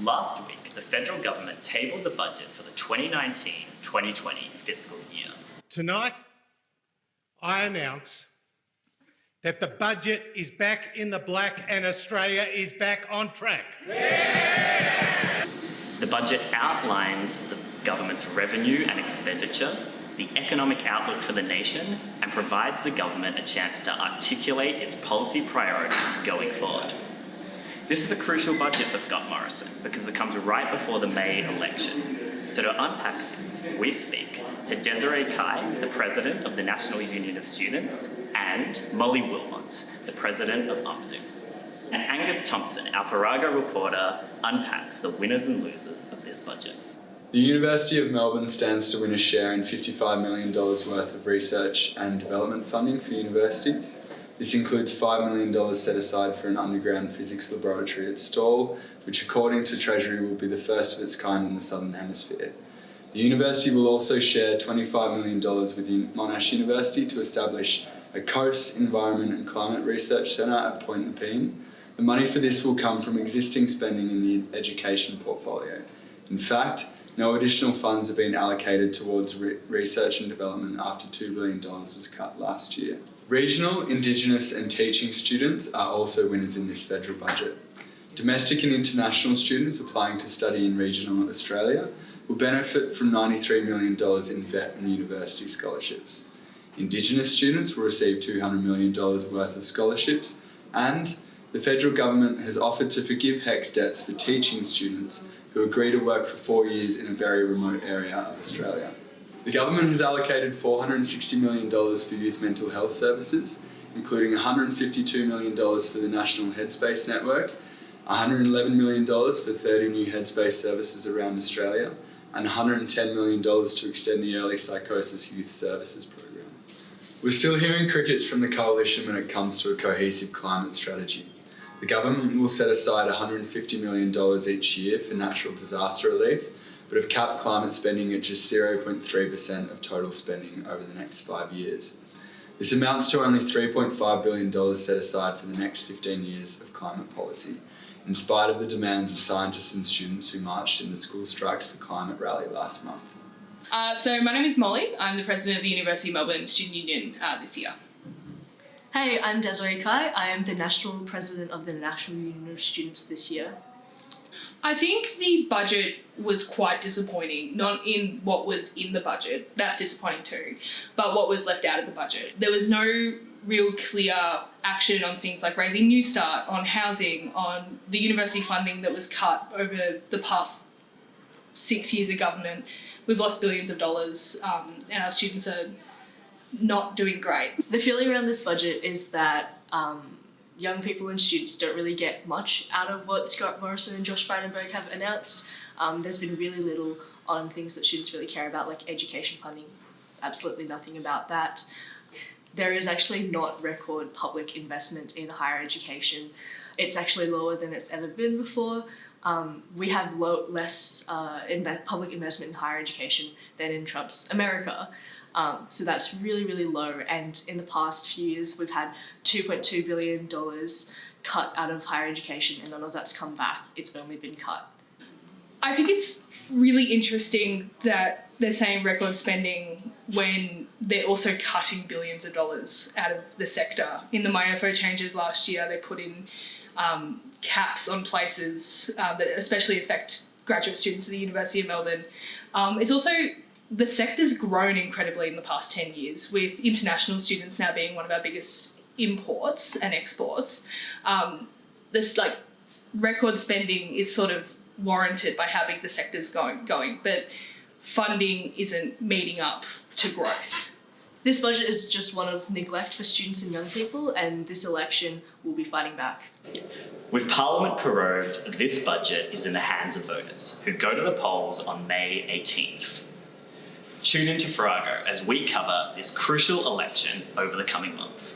Last week, the federal government tabled the budget for the 2019-2020 fiscal year. Tonight, I announce that the budget is back in the black and Australia is back on track. Yeah! The budget outlines the government's revenue and expenditure, the economic outlook for the nation, and provides the government a chance to articulate its policy priorities going forward. This is a crucial budget for Scott Morrison because it comes right before the May election. So to unpack this, we speak to Desiree Cai, the President of the National Union of Students, and Molly Willmott, the President of UMSU. And Angus Thomson, our Farrago reporter, unpacks the winners and losers of this budget. The University of Melbourne stands to win a share in $55 million worth of research and development funding for universities. This includes $5 million set aside for an underground physics laboratory at Stawell, which according to Treasury will be the first of its kind in the Southern Hemisphere. The university will also share $25 million with Monash University to establish a Coast, Environment and Climate Research Centre at Point Nepean. The money for this will come from existing spending in the education portfolio. In fact, no additional funds have been allocated towards research and development after $2 billion was cut last year. Regional, Indigenous and teaching students are also winners in this federal budget. Domestic and international students applying to study in regional Australia will benefit from $93 million in vet and university scholarships. Indigenous students will receive $200 million worth of scholarships, and the federal government has offered to forgive HECS debts for teaching students who agree to work for 4 years in a very remote area of Australia. The government has allocated $460 million for youth mental health services, including $152 million for the National Headspace Network, $111 million for 30 new Headspace services around Australia, and $110 million to extend the Early Psychosis Youth Services program. We're still hearing crickets from the coalition when it comes to a cohesive climate strategy. The government will set aside $150 million each year for natural disaster relief, but have capped climate spending at just 0.3% of total spending over the next 5 years. This amounts to only $3.5 billion set aside for the next 15 years of climate policy, in spite of the demands of scientists and students who marched in the School Strikes for Climate rally last month. So my name is Molly. I'm the President of the University of Melbourne Student Union this year. Hey, I'm Desiree Cai. I am the National President of the National Union of Students this year. I think the budget was quite disappointing, not in what was in the budget, that's disappointing too, but what was left out of the budget. There was no real clear action on things like raising New Start, on housing, on the university funding that was cut over the past 6 years of government. We've lost billions of dollars and our students are not doing great. The feeling around this budget is that young people and students don't really get much out of what Scott Morrison and Josh Frydenberg have announced. There's been really little on things that students really care about, like education funding. Absolutely nothing about that. There is actually not record public investment in higher education. It's actually lower than it's ever been before. We have less public investment in higher education than in Trump's America. So that's really, really low. And in the past few years, we've had $2.2 billion cut out of higher education and none of that's come back. It's only been cut. I think it's really interesting that they're saying record spending when they're also cutting billions of dollars out of the sector. In the MyFO changes last year, they put in caps on places that especially affect graduate students at the University of Melbourne. It's also the sector's grown incredibly in the past 10 years, with international students now being one of our biggest imports and exports. This record spending is sort of warranted by how big the sector's going, but funding isn't meeting up to growth. This budget is just one of neglect for students and young people, and this election will be fighting back. With Parliament prorogued, this budget is in the hands of voters who go to the polls on May 18th. Tune into Farrago as we cover this crucial election over the coming month.